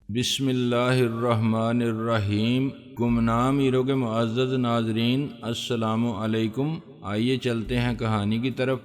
بسم اللہ الرحمن الرحیم۔ گمنام ایرو کے معزز ناظرین، السلام علیکم۔ آئیے چلتے ہیں کہانی کی طرف۔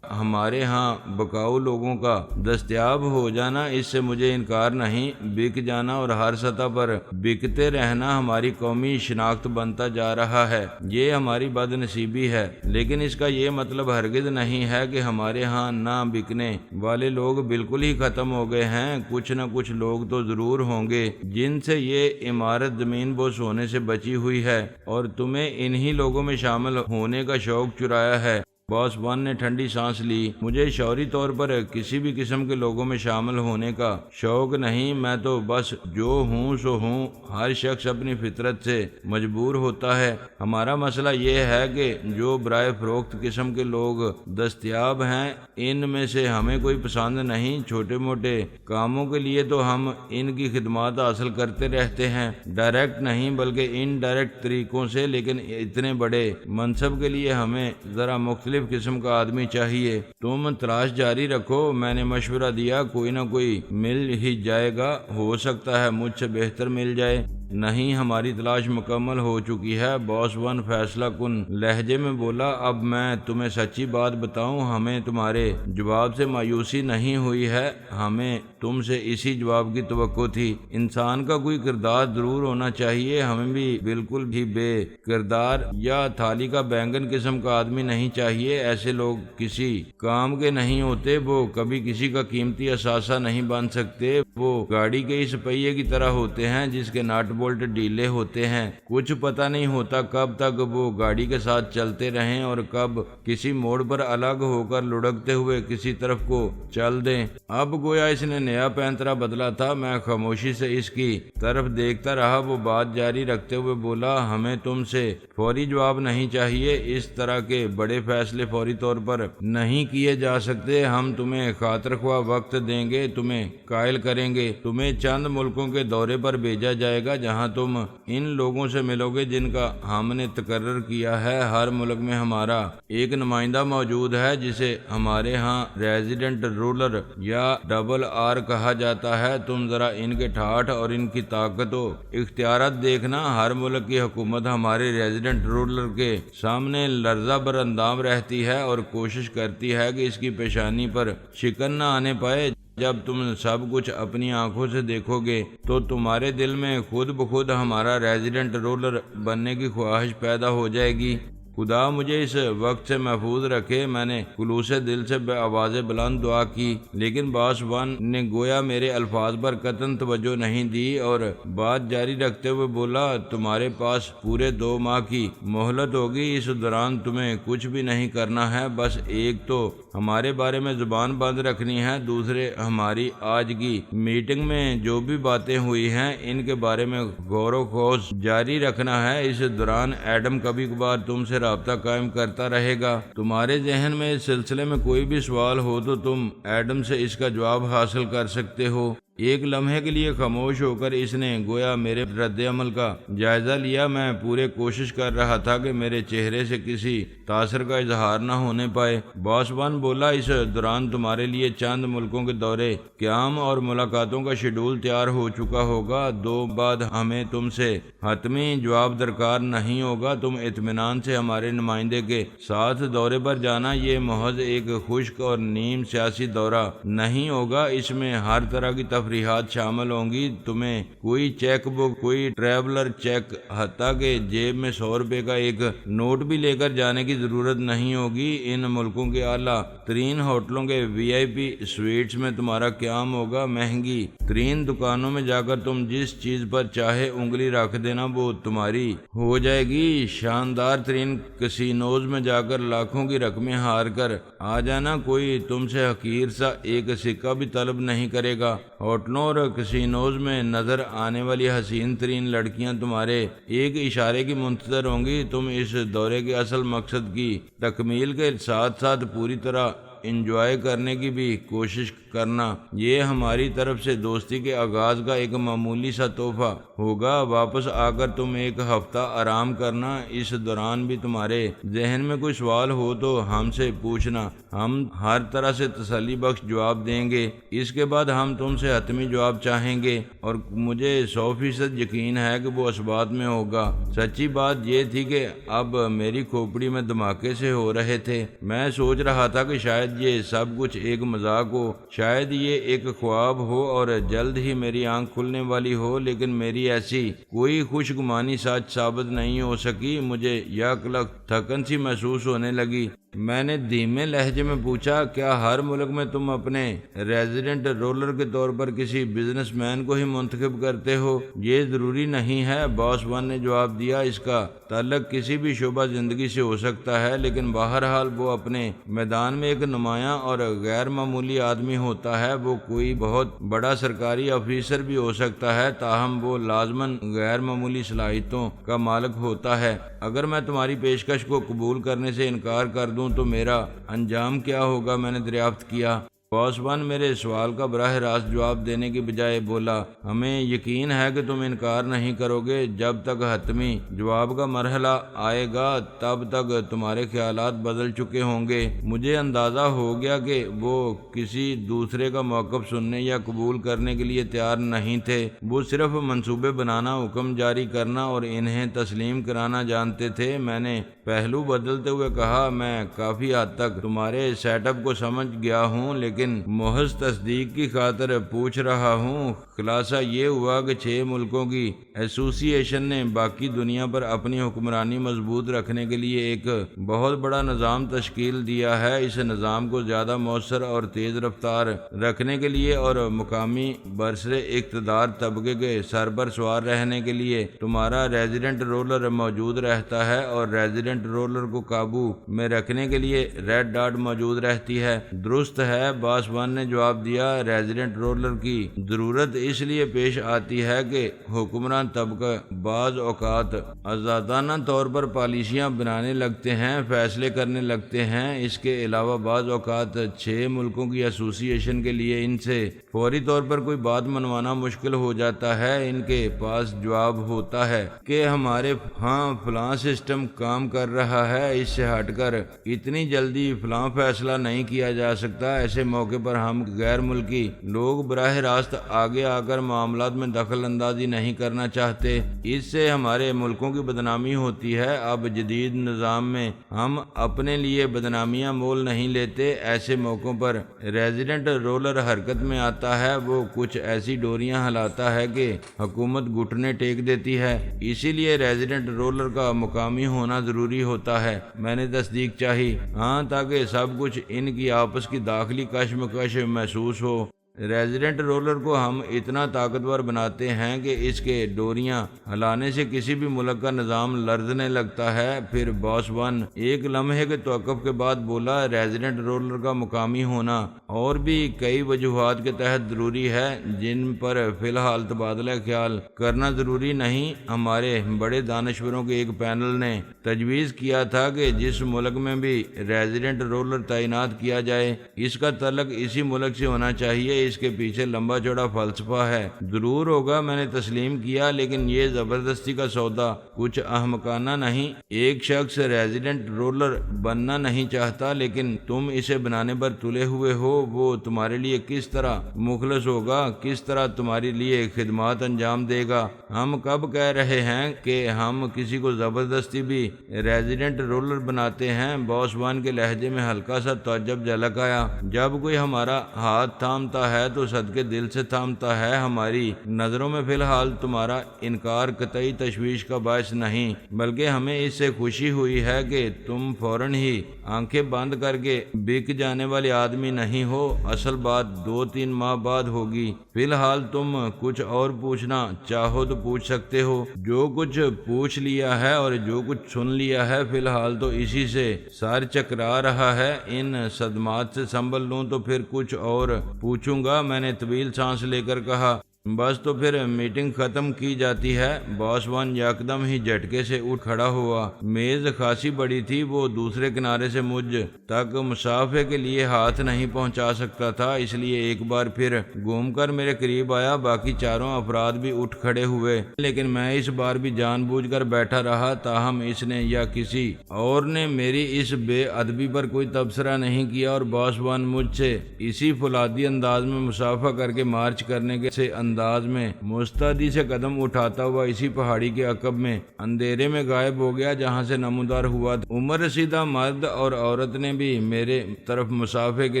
ہمارے ہاں بکاؤ لوگوں کا دستیاب ہو جانا، اس سے مجھے انکار نہیں۔ بک جانا اور ہر سطح پر بکتے رہنا ہماری قومی شناخت بنتا جا رہا ہے۔ یہ ہماری بد نصیبی ہے، لیکن اس کا یہ مطلب ہرگز نہیں ہے کہ ہمارے ہاں نہ بکنے والے لوگ بالکل ہی ختم ہو گئے ہیں۔ کچھ نہ کچھ لوگ تو ضرور ہوں گے جن سے یہ عمارت زمین بوس ہونے سے بچی ہوئی ہے، اور تمہیں انہی لوگوں میں شامل ہونے کا شوق چرایا ہے۔ باس ون نے ٹھنڈی سانس لی۔ مجھے شعوری طور پر کسی بھی قسم کے لوگوں میں شامل ہونے کا شوق نہیں، میں تو بس جو ہوں سو ہوں۔ ہر شخص اپنی فطرت سے مجبور ہوتا ہے۔ ہمارا مسئلہ یہ ہے کہ جو برائے فروخت قسم کے لوگ دستیاب ہیں، ان میں سے ہمیں کوئی پسند نہیں۔ چھوٹے موٹے کاموں کے لیے تو ہم ان کی خدمات حاصل کرتے رہتے ہیں، ڈائریکٹ نہیں بلکہ انڈائریکٹ طریقوں سے، لیکن اتنے بڑے منصب کے لیے ہمیں ذرا مختلف قسم کا آدمی چاہیے۔ تم تلاش جاری رکھو، میں نے مشورہ دیا، کوئی نہ کوئی مل ہی جائے گا، ہو سکتا ہے مجھ سے بہتر مل جائے۔ نہیں، ہماری تلاش مکمل ہو چکی ہے، باس ون فیصلہ کن لہجے میں بولا۔ اب میں تمہیں سچی بات بتاؤں، ہمیں تمہارے جواب سے مایوسی نہیں ہوئی ہے، ہمیں تم سے اسی جواب کی توقع تھی۔ انسان کا کوئی کردار ضرور ہونا چاہیے، ہمیں بھی بالکل بھی بے کردار یا تھالی کا بینگن قسم کا آدمی نہیں چاہیے۔ ایسے لوگ کسی کام کے نہیں ہوتے، وہ کبھی کسی کا قیمتی اثاثہ نہیں بن سکتے، وہ گاڑی کے اس پہیے کی طرح ہوتے ہیں جس کے نٹ بولٹ ڈھیلے ہوتے ہیں۔ کچھ پتہ نہیں ہوتا کب تک وہ گاڑی کے ساتھ چلتے رہیں اور کب کسی موڑ پر الگ ہو کر لڑکتے ہوئے کسی طرف کو چل دیں۔ اب گویا اس نے نیا پینترا بدلا تھا۔ میں خاموشی سے اس کی طرف دیکھتا رہا۔ وہ بات جاری رکھتے ہوئے بولا، ہمیں تم سے فوری جواب نہیں چاہیے، اس طرح کے بڑے فیصلے فوری طور پر نہیں کیے جا سکتے۔ ہم تمہیں خاطر خواہ وقت دیں گے، تمہیں قائل کریں گے، تمہیں چند ملکوں کے دورے پر بھیجا جائے گا جہاں تم ان لوگوں سے ملو گے جن کا ہم نے تقرر کیا ہے۔ ہر ملک میں ہمارا ایک نمائندہ موجود ہے جسے ہمارے ہاں ریزیڈنٹ رولر یا ڈبل آر کہا جاتا ہے۔ تم ذرا ان کے ٹھاٹھ اور ان کی طاقت و اختیارات دیکھنا۔ ہر ملک کی حکومت ہمارے ریزیڈنٹ رولر کے سامنے لرزہ بر اندام رہتی ہے اور کوشش کرتی ہے کہ اس کی پیشانی پر شکن نہ آنے پائے۔ جب تم سب کچھ اپنی آنکھوں سے دیکھو گے تو تمہارے دل میں خود بخود ہمارا ریزیڈنٹ رولر بننے کی خواہش پیدا ہو جائے گی۔ خدا مجھے اس وقت سے محفوظ رکھے۔ میں نے خلوص دل سے آواز بلند دعا کی، لیکن باس ون نے گویا میرے الفاظ پر قطعاً توجہ نہیں دی اور بات جاری رکھتے ہوئے بولا، تمہارے پاس پورے 2 ماہ کی مہلت ہوگی۔ اس دوران تمہیں کچھ بھی نہیں کرنا ہے، بس ایک تو ہمارے بارے میں زبان بند رکھنی ہے، دوسرے ہماری آج کی میٹنگ میں جو بھی باتیں ہوئی ہیں ان کے بارے میں غور و خوض جاری رکھنا ہے۔ اس دوران ایڈم کبھی کبھار تم سے رابطہ قائم کرتا رہے گا۔ تمہارے ذہن میں اس سلسلے میں کوئی بھی سوال ہو تو تم ایڈم سے اس کا جواب حاصل کر سکتے ہو۔ ایک لمحے کے لیے خاموش ہو کر اس نے گویا میرے رد عمل کا جائزہ لیا۔ میں پورے کوشش کر رہا تھا کہ میرے چہرے سے کسی تاثر کا اظہار نہ ہونے پائے۔ باس ون بولا، اس دوران تمہارے لیے چند ملکوں کے دورے قیام اور ملاقاتوں کا شیڈول تیار ہو چکا ہوگا۔ 2 بعد ہمیں تم سے حتمی جواب درکار نہیں ہوگا۔ تم اطمینان سے ہمارے نمائندے کے ساتھ دورے پر جانا۔ یہ محض ایک خشک اور نیم سیاسی دورہ نہیں ہوگا، اس میں ہر طرح کی تفریحات شامل ہوں گی۔ تمہیں کوئی چیک بک، کوئی ٹریولر چیک، حتیٰ کہ جیب میں 100 روپے کا ایک نوٹ بھی لے کر جانے کی ضرورت نہیں ہوگی۔ ان ملکوں کے اعلیٰ ترین ہوٹلوں کے VIP سویٹس میں تمہارا قیام ہوگا۔ مہنگی ترین دکانوں میں جا کر تم جس چیز پر چاہے انگلی رکھ دینا وہ تمہاری ہو جائے گی۔ شاندار ترین کسینوز میں جا کر لاکھوں کی رقمیں ہار کر آ جانا۔ کوئی تم سے حقیر سا ایک سکہ بھی طلب نہیں کرے گا۔ ہوٹلوں اور کسینوز میں نظر آنے والی حسین ترین لڑکیاں تمہارے ایک اشارے کی منتظر ہوں گی۔ تم اس دورے کے اصل مقصد کی تکمیل کے ساتھ ساتھ پوری طرح انجوائے کرنے کی بھی کوشش کرنا۔ یہ ہماری طرف سے دوستی کے آغاز کا ایک معمولی سا تحفہ ہوگا۔ واپس آ کر تم ایک ہفتہ آرام کرنا۔ اس دوران بھی تمہارے ذہن میں کوئی سوال ہو تو ہم سے پوچھنا، ہم ہر طرح سے تسلی بخش جواب دیں گے۔ اس کے بعد ہم تم سے حتمی جواب چاہیں گے، اور مجھے 100% یقین ہے کہ وہ اس بات میں ہوگا۔ سچی بات یہ تھی کہ اب میری کھوپڑی میں دھماکے سے ہو رہے تھے۔ میں سوچ رہا تھا کہ شاید یہ سب کچھ ایک مذاق ہو، شاید یہ ایک خواب ہو اور جلد ہی میری آنکھ کھلنے والی ہو، لیکن میری ایسی کوئی خوش گمانی سچ ثابت نہیں ہو سکی۔ مجھے یک لگ تھکن سی محسوس ہونے لگی۔ میں نے دھیمے لہجے میں پوچھا، کیا ہر ملک میں تم اپنے ریزیڈنٹ رولر کے طور پر کسی بزنس مین کو ہی منتخب کرتے ہو؟ یہ ضروری نہیں ہے، باس ون نے جواب دیا۔ اس کا تعلق کسی بھی شعبہ زندگی سے ہو سکتا ہے، لیکن بہرحال وہ اپنے میدان میں ایک نمایاں اور غیر معمولی آدمی ہوتا ہے۔ وہ کوئی بہت بڑا سرکاری افیسر بھی ہو سکتا ہے، تاہم وہ لازماً غیر معمولی صلاحیتوں کا مالک ہوتا ہے۔ اگر میں تمہاری پیشکش کو قبول کرنے سے انکار کر دوں تو میرا انجام کیا ہوگا؟ میں نے دریافت کیا۔ باس ون میرے سوال کا براہ راست جواب دینے کی بجائے بولا، ہمیں یقین ہے کہ تم انکار نہیں کرو گے۔ جب تک حتمی جواب کا مرحلہ آئے گا تب تک تمہارے خیالات بدل چکے ہوں گے۔ مجھے اندازہ ہو گیا کہ وہ کسی دوسرے کا موقف سننے یا قبول کرنے کے لیے تیار نہیں تھے۔ وہ صرف منصوبے بنانا، حکم جاری کرنا اور انہیں تسلیم کرانا جانتے تھے۔ میں نے پہلو بدلتے ہوئے کہا، میں کافی حد تک تمہارے سیٹ اپ کو سمجھ گیا ہوں، لیکن محض تصدیق کی خاطر پوچھ رہا ہوں۔ خلاصہ یہ ہوا کہ 6 ملکوں کی ایسوسی ایشن نے باقی دنیا پر اپنی حکمرانی مضبوط رکھنے کے لیے ایک بہت بڑا نظام تشکیل دیا ہے۔ اس نظام کو زیادہ مؤثر اور تیز رفتار رکھنے کے لیے اور مقامی برسر اقتدار طبقے کے سربر سوار رہنے کے لیے تمہارا ریزیڈنٹ رولر موجود رہتا ہے، اور ریزیڈنٹ رولر کو قابو میں رکھنے کے لیے ریڈ ڈاٹ موجود رہتی ہے۔ درست ہے، باس ون نے جواب دیا۔ ریزیڈنٹ رولر کی ضرورت اس لیے پیش آتی ہے کہ حکمران طبقہ بعض اوقات آزادانہ طور پر پالیسیاں بنانے لگتے ہیں، فیصلے کرنے لگتے ہیں۔ اس کے علاوہ بعض اوقات 6 ملکوں کی ایسوسی ایشن کے لیے ان سے فوری طور پر کوئی بات منوانا مشکل ہو جاتا ہے۔ ان کے پاس جواب ہوتا ہے کہ ہمارے ہاں فلاں سسٹم کام کر رہا ہے، اس سے ہٹ کر اتنی جلدی فلاں فیصلہ نہیں کیا جا سکتا۔ ایسے موقع پر ہم غیر ملکی لوگ براہ راست آگے آ کر معاملات میں دخل اندازی نہیں کرنا چاہتے۔ اس سے ہمارے ملکوں کی بدنامی ہوتی ہے۔ اب جدید نظام میں ہم اپنے لیے بدنامیاں مول نہیں لیتے۔ ایسے موقعوں پر ریزیڈنٹ رولر حرکت میں آتا ہے۔ وہ کچھ ایسی ڈوریاں ہلاتا ہے کہ حکومت گھٹنے ٹیک دیتی ہے۔ اسی لیے ریزیڈنٹ رولر کا مقامی ہونا ضروری ہوتا ہے۔ میں نے تصدیق چاہی، ہاں، تاکہ سب کچھ ان کی آپس کی داخلی کشمکش محسوس ہو۔ ریزیڈنٹ رولر کو ہم اتنا طاقتور بناتے ہیں کہ اس کے ڈوریاں ہلانے سے کسی بھی ملک کا نظام لرزنے لگتا ہے۔ پھر باس ون ایک لمحے کے توقف کے بعد بولا، ریزیڈنٹ رولر کا مقامی ہونا اور بھی کئی وجوہات کے تحت ضروری ہے، جن پر فی الحال تبادلہ خیال کرنا ضروری نہیں۔ ہمارے بڑے دانشوروں کے ایک پینل نے تجویز کیا تھا کہ جس ملک میں بھی ریزیڈنٹ رولر تعینات کیا جائے، اس کا تعلق اسی ملک سے ہونا چاہیے۔ اس کے پیچھے لمبا چوڑا فلسفہ ہے۔ ضرور ہوگا، میں نے تسلیم کیا، لیکن یہ زبردستی کا سودا کچھ احمقانہ نہیں۔ ایک شخص ریزیڈنٹ رولر بننا نہیں چاہتا، لیکن تم اسے بنانے پر تلے ہوئے ہو۔ وہ تمہارے لیے کس طرح مخلص ہوگا، کس طرح تمہارے لیے خدمات انجام دے گا۔ ہم کب کہہ رہے ہیں کہ ہم کسی کو زبردستی بھی ریزیڈنٹ رولر بناتے ہیں؟ باس وان کے لہجے میں ہلکا سا تعجب جھلک آیا۔ جب کوئی ہمارا ہاتھ تھامتا ہے تو صدقے دل سے تھامتا ہے۔ ہماری نظروں میں فی الحال تمہارا انکار قطعی تشویش کا باعث نہیں، بلکہ ہمیں اس سے خوشی ہوئی ہے کہ تم فوراً ہی آنکھیں بند کر کے بک جانے والے آدمی نہیں ہو۔ اصل بات 2-3 ماہ بعد ہوگی۔ فی الحال تم کچھ اور پوچھنا چاہو تو پوچھ سکتے ہو۔ جو کچھ پوچھ لیا ہے اور جو کچھ سن لیا ہے، فی الحال تو اسی سے سر چکرا رہا ہے۔ ان صدمات سے سنبھل لوں تو پھر کچھ اور پوچھوں گا۔ میں نے طویل سانس لے کر کہا، بس تو پھر میٹنگ ختم کی جاتی ہے۔ باس ون یکدم ہی جھٹکے سے اٹھ کھڑا ہوا۔ میز خاصی بڑی تھی، وہ دوسرے کنارے سے مجھ تک مسافے کے لیے ہاتھ نہیں پہنچا سکتا تھا، اس لیے ایک بار پھر گھوم کر میرے قریب آیا۔ باقی چاروں افراد بھی اٹھ کھڑے ہوئے، لیکن میں اس بار بھی جان بوجھ کر بیٹھا رہا۔ تاہم اس نے یا کسی اور نے میری اس بے ادبی پر کوئی تبصرہ نہیں کیا اور باس ون مجھ سے اسی فولادی انداز میں مسافہ کر کے مارچ کرنے کے سے انداز میں مستعدی سے قدم اٹھاتا ہوا اسی پہاڑی کے عقب میں اندھیرے میں غائب ہو گیا جہاں سے نمودار ہوا تھا۔ عمر رسیدہ مرد اور عورت نے بھی میرے طرف مسافے کے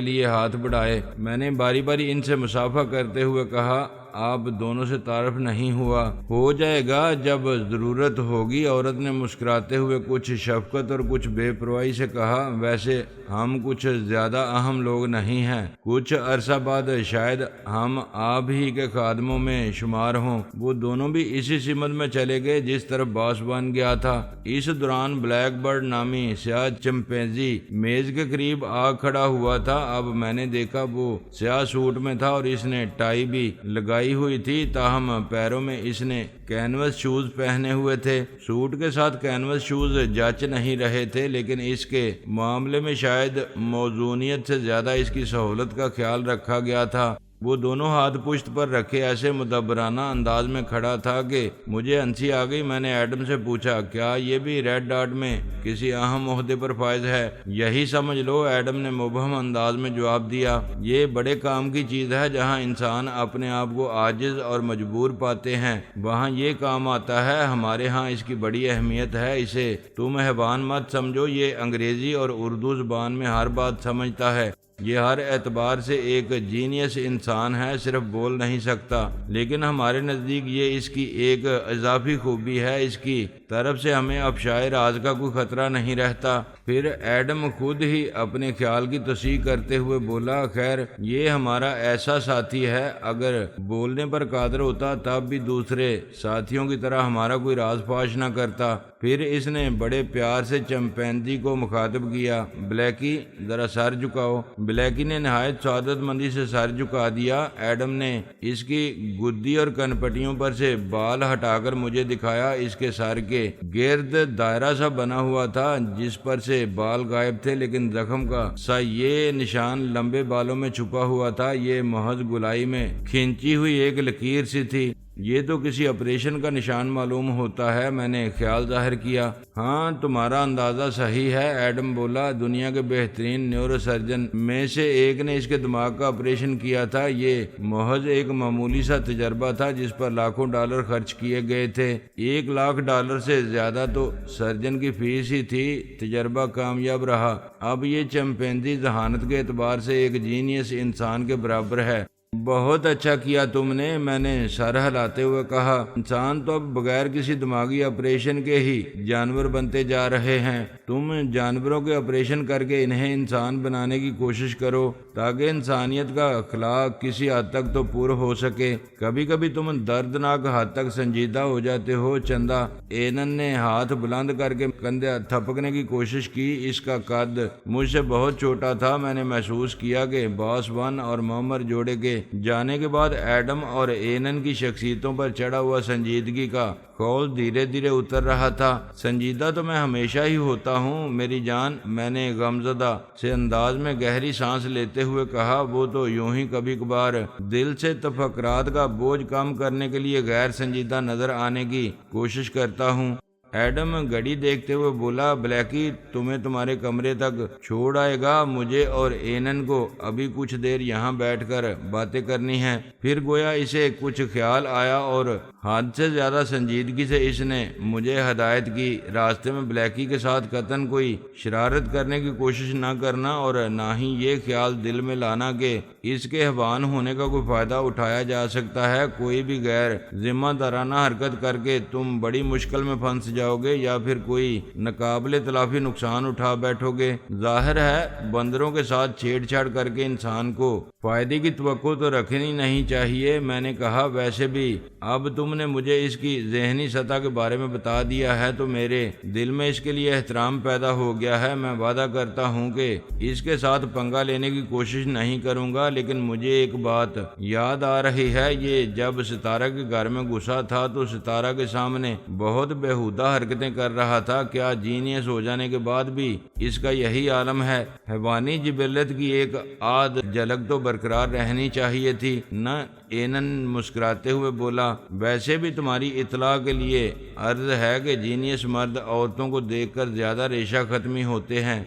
لیے ہاتھ بڑھائے۔ میں نے باری باری ان سے مسافہ کرتے ہوئے کہا، آپ دونوں سے تعارف نہیں ہوا، ہو جائے گا جب ضرورت ہوگی۔ عورت نے مسکراتے ہوئے کچھ شفقت اور کچھ بے پرواہی سے کہا، ویسے ہم کچھ زیادہ اہم لوگ نہیں ہیں، کچھ عرصہ بعد شاید ہم آپ ہی کے خادموں میں شمار ہوں۔ وہ دونوں بھی اسی سمت میں چلے گئے جس طرف باس بن گیا تھا۔ اس دوران بلیک برڈ نامی سیاہ چمپینزی میز کے قریب آ کھڑا ہوا تھا۔ اب میں نے دیکھا وہ سیاہ سوٹ میں تھا اور اس نے ٹائی بھی لگائی ہوئی تھی، تاہم پیروں میں اس نے کینوس شوز پہنے ہوئے تھے۔ سوٹ کے ساتھ کینوس شوز جچ نہیں رہے تھے، لیکن اس کے معاملے میں شاید موزونیت سے زیادہ اس کی سہولت کا خیال رکھا گیا تھا۔ وہ دونوں ہاتھ پشت پر رکھے ایسے مدبرانہ انداز میں کھڑا تھا کہ مجھے ہنسی آ گئی۔ میں نے ایڈم سے پوچھا، کیا یہ بھی ریڈ ڈاٹ میں کسی اہم عہدے پر فائز ہے؟ یہی سمجھ لو، ایڈم نے مبہم انداز میں جواب دیا۔ یہ بڑے کام کی چیز ہے، جہاں انسان اپنے آپ کو عاجز اور مجبور پاتے ہیں وہاں یہ کام آتا ہے۔ ہمارے ہاں اس کی بڑی اہمیت ہے، اسے تم حیوان مت سمجھو، یہ انگریزی اور اردو زبان میں ہر بات سمجھتا ہے، یہ ہر اعتبار سے ایک جینیس انسان ہے، صرف بول نہیں سکتا، لیکن ہمارے نزدیک یہ اس کی ایک اضافی خوبی ہے، اس کی طرف سے ہمیں افشائے راز کا کوئی خطرہ نہیں رہتا۔ پھر ایڈم خود ہی اپنے خیال کی تصحیح کرتے ہوئے بولا، خیر یہ ہمارا ایسا ساتھی ہے، اگر بولنے پر قادر ہوتا تب بھی دوسرے ساتھیوں کی طرح ہمارا کوئی راز فاش نہ کرتا۔ پھر اس نے بڑے پیار سے چمپینزی کو مخاطب کیا، بلیکی ذرا سر جھکاؤ۔ بلیکی نے نہایت سعادت مندی سے سر جھکا دیا۔ ایڈم نے اس کی گدی اور کنپٹیوں پر سے بال ہٹا کر مجھے دکھایا۔ اس کے سر کے گرد دائرہ سا بنا ہوا تھا جس پر سے بال غائب تھے، لیکن زخم کا سا یہ نشان لمبے بالوں میں چھپا ہوا تھا۔ یہ محض گلائی میں کھینچی ہوئی ایک لکیر سی تھی۔ یہ تو کسی آپریشن کا نشان معلوم ہوتا ہے، میں نے خیال ظاہر کیا۔ ہاں تمہارا اندازہ صحیح ہے، ایڈم بولا، دنیا کے بہترین نیورو سرجن میں سے ایک نے اس کے دماغ کا آپریشن کیا تھا۔ یہ محض ایک معمولی سا تجربہ تھا جس پر لاکھوں ڈالر خرچ کیے گئے تھے، $1,00,000 سے زیادہ تو سرجن کی فیس ہی تھی۔ تجربہ کامیاب رہا۔ اب یہ چمپینزی ذہانت کے اعتبار سے ایک جینیس انسان کے برابر ہے۔ بہت اچھا کیا تم نے، میں نے سر ہلاتے ہوئے کہا۔ انسان تو اب بغیر کسی دماغی آپریشن کے ہی جانور بنتے جا رہے ہیں۔ تم جانوروں کے آپریشن کر کے انہیں انسان بنانے کی کوشش کرو تاکہ انسانیت کا اخلاق کسی حد تک تو پورا ہو سکے۔ کبھی کبھی تم دردناک حد تک سنجیدہ ہو جاتے ہو۔ چندہ اینن نے ہاتھ بلند کر کے کندھے تھپکنے کی کوشش کی۔ اس کا قد مجھ سے بہت چھوٹا تھا۔ میں نے محسوس کیا کہ باس ون اور معمر جوڑے کے جانے کے بعد ایڈم اور اینن کی شخصیتوں پر چڑھا ہوا سنجیدگی کا خول دھیرے دھیرے اتر رہا تھا۔ سنجیدہ تو میں ہمیشہ ہی ہوتا ہوں میری جان، میں نے غمزدہ سے انداز میں گہری سانس لیتے ہوئے کہا۔ وہ تو یوں ہی کبھی کبھار دل سے تفکرات کا بوجھ کم کرنے کے لیے غیر سنجیدہ نظر آنے کی کوشش کرتا ہوں۔ ایڈم گھڑی دیکھتے ہوئے بولا، بلیکی تمہیں تمہارے کمرے تک چھوڑ آئے گا، مجھے اور اینن کو ابھی کچھ دیر یہاں بیٹھ کر باتیں کرنی ہیں۔ پھر گویا اسے کچھ خیال آیا اور حد سے زیادہ سنجیدگی سے اس نے مجھے ہدایت کی، راستے میں بلیکی کے ساتھ قطعاً کوئی شرارت کرنے کی کوشش نہ کرنا اور نہ ہی یہ خیال دل میں لانا کہ اس کے حیوان ہونے کا کوئی فائدہ اٹھایا جا سکتا ہے۔ کوئی بھی غیر ذمہ دارانہ حرکت کر کے تم بڑی مشکل میں پھنس جاؤ گے یا پھر کوئی ناقابل تلافی نقصان اٹھا بیٹھو گے۔ ظاہر ہے بندروں کے ساتھ چھیڑ چھاڑ کر کے انسان کو فائدے کی توقع تو رکھنی نہیں چاہیے۔ میں نے کہا، ویسے بھی اب تم نے مجھے اس کی ذہنی سطح کے بارے میں بتا دیا ہے تو میرے دل میں اس کے لیے احترام پیدا ہو گیا ہے۔ میں وعدہ کرتا ہوں کہ اس کے ساتھ پنگا لینے کی کوشش نہیں کروں گا، لیکن مجھے ایک بات یاد آ رہی ہے، یہ جب ستارہ کے گھر میں گھسا تھا تو ستارہ کے سامنے بہت بےہودہ حرکتیں کر رہا تھا۔ کیا جینیس ہو جانے کے بعد بھی اس کا یہی عالم ہے؟ حیوانی جبلت کی ایک آدھ جھلک تو برقرار رہنی چاہیے تھی نہ؟ اینن مسکراتے ہوئے بولا، ویسے بھی تمہاری اطلاع کے لیے عرض ہے کہ جینیس مرد عورتوں کو دیکھ کر زیادہ ریشہ ختمی ہوتے ہیں۔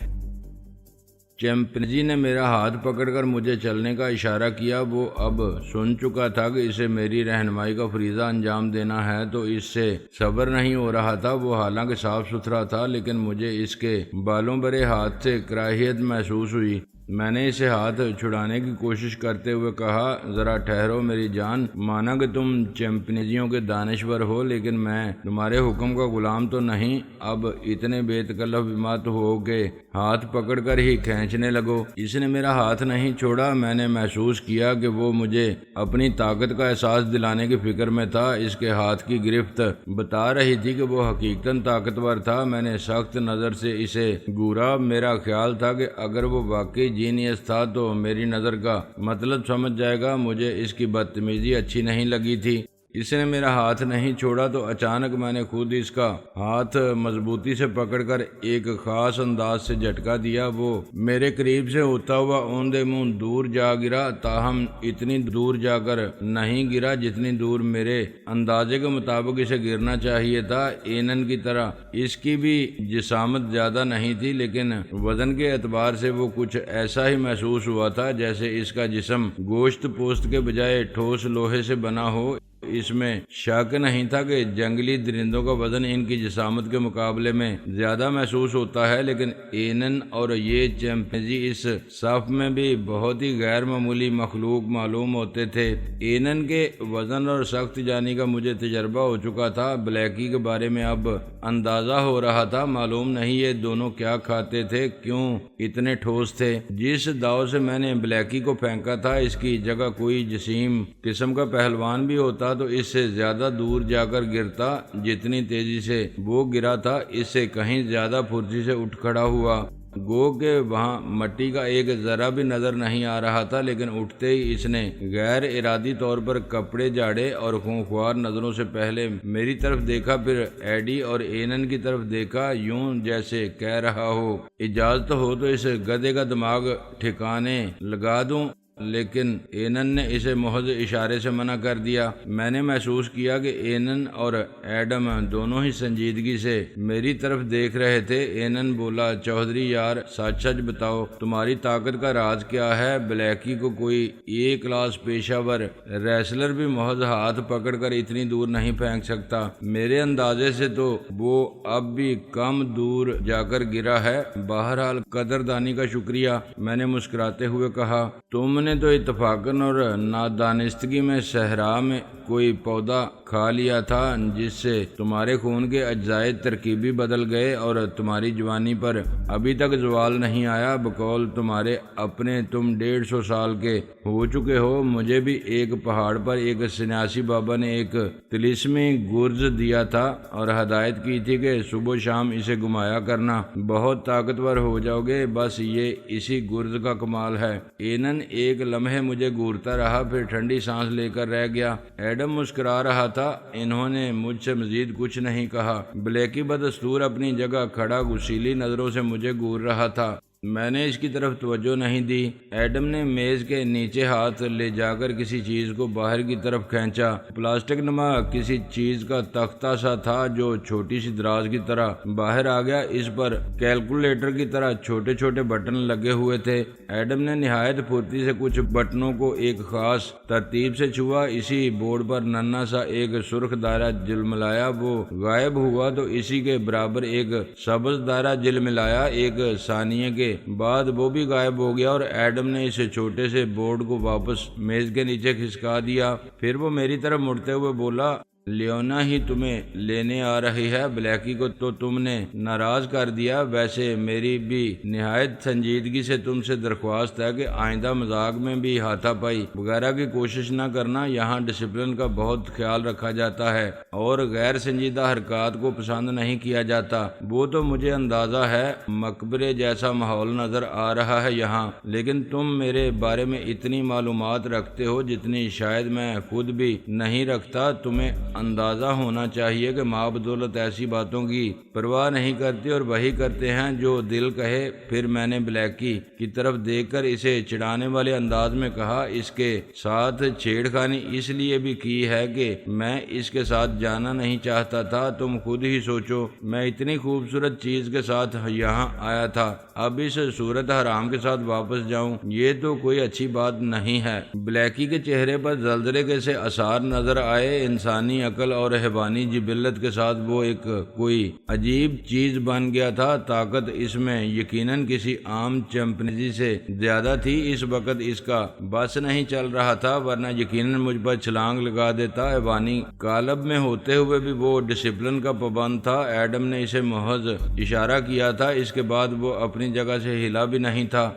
چمپینزی نے میرا ہاتھ پکڑ کر مجھے چلنے کا اشارہ کیا۔ وہ اب سن چکا تھا کہ اسے میری رہنمائی کا فریضہ انجام دینا ہے، تو اس سے صبر نہیں ہو رہا تھا۔ وہ حالانکہ صاف ستھرا تھا، لیکن مجھے اس کے بالوں بھرے ہاتھ سے کراہیت محسوس ہوئی۔ میں نے اسے ہاتھ چھڑانے کی کوشش کرتے ہوئے کہا، ذرا ٹھہرو میری جان، مانا کہ تم چمپینزیوں کے دانشور ہو، لیکن میں تمہارے حکم کا غلام تو نہیں۔ اب اتنے بے تکلف مت ہو کہ ہاتھ پکڑ کر ہی کھینچنے لگو۔ اس نے میرا ہاتھ نہیں چھوڑا۔ میں نے محسوس کیا کہ وہ مجھے اپنی طاقت کا احساس دلانے کی فکر میں تھا۔ اس کے ہاتھ کی گرفت بتا رہی تھی کہ وہ حقیقتاً طاقتور تھا۔ میں نے سخت نظر سے اسے گھورا۔ میرا خیال تھا کہ اگر وہ واقعی جینیس تھا تو میری نظر کا مطلب سمجھ جائے گا۔ مجھے اس کی بدتمیزی اچھی نہیں لگی تھی۔ اس نے میرا ہاتھ نہیں چھوڑا تو اچانک میں نے خود اس کا ہاتھ مضبوطی سے پکڑ کر ایک خاص انداز سے جھٹکا دیا۔ وہ میرے قریب سے ہوتا ہوا اوندے منہ دور جا گرا، تاہم اتنی دور جا کر نہیں گرا جتنی دور میرے اندازے کے مطابق اسے گرنا چاہیے تھا۔ اینن کی طرح اس کی بھی جسامت زیادہ نہیں تھی، لیکن وزن کے اعتبار سے وہ کچھ ایسا ہی محسوس ہوا تھا جیسے اس کا جسم گوشت پوست کے بجائے ٹھوس لوہے سے بنا ہو۔ اس میں شک نہیں تھا کہ جنگلی درندوں کا وزن ان کی جسامت کے مقابلے میں زیادہ محسوس ہوتا ہے، لیکن اینن اور یہ چمپینزی اس صف میں بھی بہت ہی غیر معمولی مخلوق معلوم ہوتے تھے۔ اینن کے وزن اور سخت جانی کا مجھے تجربہ ہو چکا تھا۔ بلیکی کے بارے میں اب اندازہ ہو رہا تھا۔ معلوم نہیں یہ دونوں کیا کھاتے تھے، کیوں اتنے ٹھوس تھے۔ جس داؤ سے میں نے بلیکی کو پھینکا تھا، اس کی جگہ کوئی جسیم قسم کا پہلوان بھی ہوتا تو اس سے زیادہ دور جا کر گرتا۔ جتنی تیزی سے وہ گرا تھا، اس سے کہیں زیادہ پھرتی سے اٹھ کھڑا ہوا۔ گو کہ وہاں مٹی کا ایک ذرہ بھی نظر نہیں آ رہا تھا، لیکن اٹھتے ہی اس نے غیر ارادی طور پر کپڑے جھاڑے اور خونخوار نظروں سے پہلے میری طرف دیکھا، پھر ایڈی اور اینن کی طرف دیکھا، یوں جیسے کہہ رہا ہو، اجازت ہو تو اس گدھے کا دماغ ٹھکانے لگا دوں۔ لیکن اینن نے اسے محض اشارے سے منع کر دیا۔ میں نے محسوس کیا کہ اینن اور ایڈم دونوں ہی سنجیدگی سے میری طرف دیکھ رہے تھے۔ اینن بولا، چودھری یار، سچ سچ بتاؤ، تمہاری طاقت کا راز کیا ہے؟ بلیکی کو کوئی ایک کلاس پیشہ ور ریسلر بھی محض ہاتھ پکڑ کر اتنی دور نہیں پھینک سکتا۔ میرے اندازے سے تو وہ اب بھی کم دور جا کر گرا ہے۔ بہرحال قدردانی کا شکریہ، میں نے مسکراتے ہوئے کہا۔ تم نے تو اتفاقاً اور نادانستگی میں صحرا میں کوئی پودا کھا لیا تھا جس سے تمہارے خون کے اجزائے ترکیبی بدل گئے اور تمہاری جوانی پر ابھی تک زوال نہیں آیا۔ بقول تمہارے اپنے تم 150 سال کے ہو چکے ہو۔ مجھے بھی ایک پہاڑ پر ایک سنیاسی بابا نے ایک طلسمی گرز دیا تھا اور ہدایت کی تھی کہ صبح و شام اسے گھمایا کرنا، بہت طاقتور ہو جاؤ گے۔ بس یہ اسی گرز کا کمال ہے۔ اینن ایک لمحے مجھے گورتا رہا، پھر ٹھنڈی سانس لے کر رہ گیا۔ ایڈم مسکرا رہا تھا۔ انہوں نے مجھ سے مزید کچھ نہیں کہا۔ بلیکی بدستور اپنی جگہ کھڑا غصیلی نظروں سے مجھے گور رہا تھا۔ میں نے اس کی طرف توجہ نہیں دی۔ ایڈم نے میز کے نیچے ہاتھ لے جا کر کسی چیز کو باہر کی طرف کھینچا۔ پلاسٹک نما کسی چیز کا تختہ سا تھا جو چھوٹی سی دراز کی طرح باہر آ گیا۔ اس پر کیلکولیٹر کی طرح چھوٹے چھوٹے بٹن لگے ہوئے تھے۔ ایڈم نے نہایت پھرتی سے کچھ بٹنوں کو ایک خاص ترتیب سے چھوا۔ اسی بورڈ پر ننھا سا ایک سرخ دائرہ جلملایا۔ وہ غائب ہوا تو اسی کے برابر ایک سبز دائرہ جلملایا۔ ایک ثانیے کے بعد وہ بھی غائب ہو گیا اور ایڈم نے اس چھوٹے سے بورڈ کو واپس میز کے نیچے کھسکا دیا۔ پھر وہ میری طرف مڑتے ہوئے بولا، لیونا ہی تمہیں لینے آ رہی ہے، بلیکی کو تو تم نے ناراض کر دیا۔ ویسے میری بھی نہایت سنجیدگی سے تم سے درخواست ہے کہ آئندہ مذاق میں بھی ہاتھا پائی وغیرہ کی کوشش نہ کرنا۔ یہاں ڈسپلن کا بہت خیال رکھا جاتا ہے اور غیر سنجیدہ حرکات کو پسند نہیں کیا جاتا۔ وہ تو مجھے اندازہ ہے، مقبرے جیسا ماحول نظر آ رہا ہے یہاں، لیکن تم میرے بارے میں اتنی معلومات رکھتے ہو جتنی شاید میں خود بھی نہیں رکھتا۔ تمہیں اندازہ ہونا چاہیے کہ ماں بدولت ایسی باتوں کی پرواہ نہیں کرتی اور وہی کرتے ہیں جو دل کہے۔ پھر میں نے بلیکی کی طرف دیکھ کر اسے چڑھانے والے انداز میں کہا، اس کے ساتھ چھیڑ خانی اس لیے بھی کی ہے کہ میں اس کے ساتھ جانا نہیں چاہتا تھا۔ تم خود ہی سوچو، میں اتنی خوبصورت چیز کے ساتھ یہاں آیا تھا، اب اس صورت حرام کے ساتھ واپس جاؤں، یہ تو کوئی اچھی بات نہیں ہے۔ بلیکی کے چہرے پر زلزلے کے سے آثار نظر آئے۔ انسانی عقل اور حیوانی جبلت کے ساتھ وہ ایک کوئی عجیب چیز بن گیا تھا۔ طاقت اس میں یقیناً کسی عام چمپینزی سے زیادہ تھی۔ اس وقت اس کا بس نہیں چل رہا تھا، ورنہ یقیناً مجھ پر چھلانگ لگا دیتا۔ حیوانی قالب میں ہوتے ہوئے بھی وہ ڈسپلن کا پابند تھا۔ ایڈم نے اسے محض اشارہ کیا تھا، اس کے بعد وہ اپنی جگہ سے ہلا بھی نہیں تھا۔